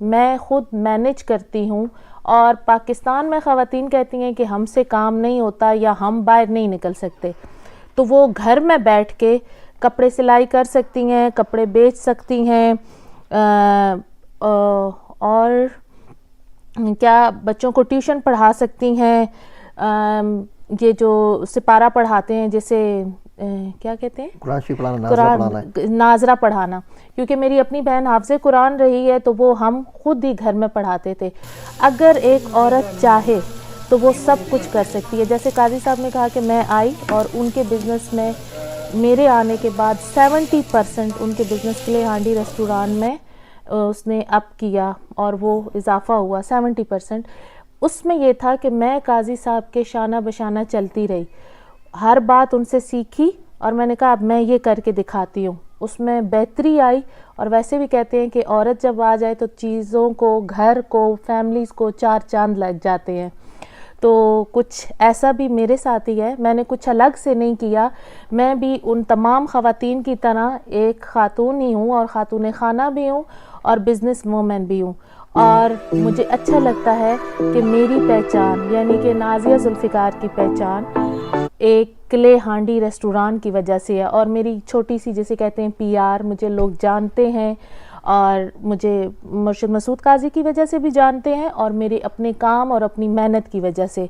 میں خود مینیج کرتی ہوں، اور پاکستان میں خواتین کہتی ہیں کہ ہم سے کام نہیں ہوتا یا ہم باہر نہیں نکل سکتے، تو وہ گھر میں بیٹھ کے کپڑے سلائی کر سکتی ہیں، کپڑے بیچ سکتی ہیں، اور کیا بچوں کو ٹیوشن پڑھا سکتی ہیں، یہ جو سپارہ پڑھاتے ہیں جیسے کیا کہتے ہیں، قرآن شریف پڑھانا، ناظرہ پڑھانا، کیونکہ میری اپنی بہن حافظ قرآن رہی ہے تو وہ ہم خود ہی گھر میں پڑھاتے تھے۔ اگر ایک عورت چاہے تو وہ سب کچھ کر سکتی ہے۔ جیسے قاضی صاحب نے کہا کہ میں آئی اور ان کے بزنس میں میرے آنے کے بعد 70% ان کے بزنس کے لیے ہانڈی ریسٹوران میں اس نے اپ کیا، اور وہ اضافہ ہوا 70%۔ اس میں یہ تھا کہ میں قاضی صاحب کے شانہ بشانہ چلتی رہی، ہر بات ان سے سیکھی، اور میں نے کہا اب میں یہ کر کے دکھاتی ہوں۔ اس میں بہتری آئی، اور ویسے بھی کہتے ہیں کہ عورت جب آ جائے تو چیزوں کو، گھر کو، فیملیز کو 4 چاند لگ جاتے ہیں۔ تو کچھ ایسا بھی میرے ساتھ ہی ہے، میں نے کچھ الگ سے نہیں کیا، میں بھی ان تمام خواتین کی طرح ایک خاتون ہی ہوں، اور خاتون خانہ بھی ہوں، اور بزنس وومن بھی ہوں، اور مجھے اچھا لگتا ہے کہ میری پہچان یعنی کہ نازیہ ذوالفقار کی پہچان ایک کلے ہانڈی ریسٹوران کی وجہ سے ہے، اور میری چھوٹی سی جیسے کہتے ہیں PR، مجھے لوگ جانتے ہیں، اور مجھے مرشد مسعود قاضی کی وجہ سے بھی جانتے ہیں، اور میرے اپنے کام اور اپنی محنت کی وجہ سے۔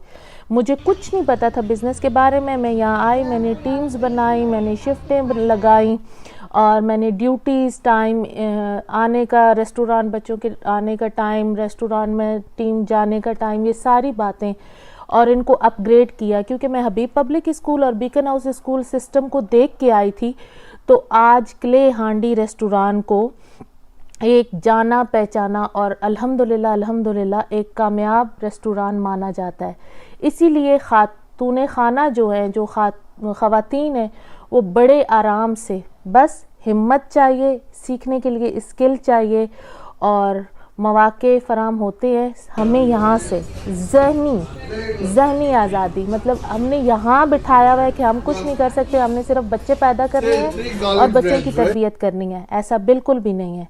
مجھے کچھ نہیں پتا تھا بزنس کے بارے میں یہاں آئی، میں نے ٹیمز بنائی، میں نے شفٹیں لگائیں، اور میں نے ڈیوٹیز، ٹائم آنے کا، ریسٹوران بچوں کے آنے کا ٹائم، ریسٹوران میں ٹیم جانے کا ٹائم، یہ ساری باتیں، اور ان کو اپ گریڈ کیا، کیونکہ میں حبیب پبلک اسکول اور بیکن ہاؤس اسکول سسٹم کو دیکھ کے آئی تھی، تو آج کلے ہانڈی ریسٹوران کو ایک جانا پہچانا اور الحمدللہ ایک کامیاب ریسٹوران مانا جاتا ہے۔ اسی لیے خاتون خانہ جو ہیں، جو خواتین ہیں، وہ بڑے آرام سے، بس ہمت چاہیے، سیکھنے کے لیے اسکل چاہیے، اور مواقع فراہم ہوتے ہیں ہمیں یہاں سے۔ ذہنی آزادی، مطلب ہم نے یہاں بٹھایا ہوا ہے کہ ہم کچھ نہیں کر سکتے، ہم نے صرف بچے پیدا کرنے ہیں اور بچوں کی تربیت کرنی ہے، ایسا بالکل بھی نہیں ہے۔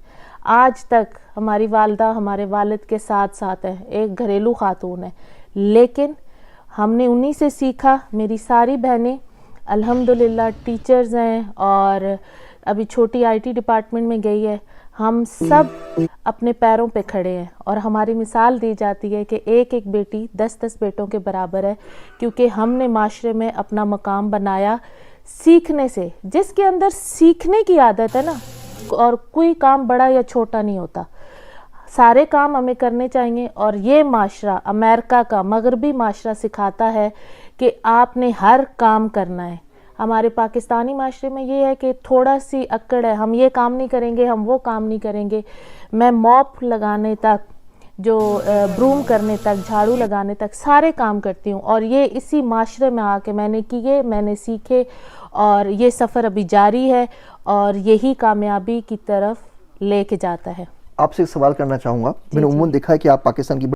آج تک ہماری والدہ ہمارے والد کے ساتھ ہیں، ایک گھریلو خاتون ہے، لیکن ہم نے انہی سے سیکھا۔ میری ساری بہنیں الحمدللہ ٹیچرز ہیں، اور ابھی چھوٹی IT ڈپارٹمنٹ میں گئی ہے۔ ہم سب اپنے پیروں پہ کھڑے ہیں، اور ہماری مثال دی جاتی ہے کہ ایک بیٹی 10 بیٹوں کے برابر ہے، کیونکہ ہم نے معاشرے میں اپنا مقام بنایا سیکھنے سے۔ جس کے اندر سیکھنے کی عادت ہے نا، اور کوئی کام بڑا یا چھوٹا نہیں ہوتا، سارے کام ہمیں کرنے چاہیے۔ اور یہ معاشرہ، امریکہ کا مغربی معاشرہ سکھاتا ہے کہ آپ نے ہر کام کرنا ہے۔ ہمارے پاکستانی معاشرے میں یہ ہے کہ تھوڑا سی اکڑ ہے، ہم یہ کام نہیں کریں گے، ہم وہ کام نہیں کریں گے۔ میں موپ لگانے تک، جو بروم کرنے تک، جھاڑو لگانے تک سارے کام کرتی ہوں، اور یہ اسی معاشرے میں آ کے میں نے کیے، میں نے سیکھے، اور یہ سفر ابھی جاری ہے، اور یہی کامیابی کی طرف لے کے جاتا ہے۔ آپ سے ایک سوال کرنا چاہوں گا، میں نے عموماً دیکھا ہے کہ آپ پاکستان کی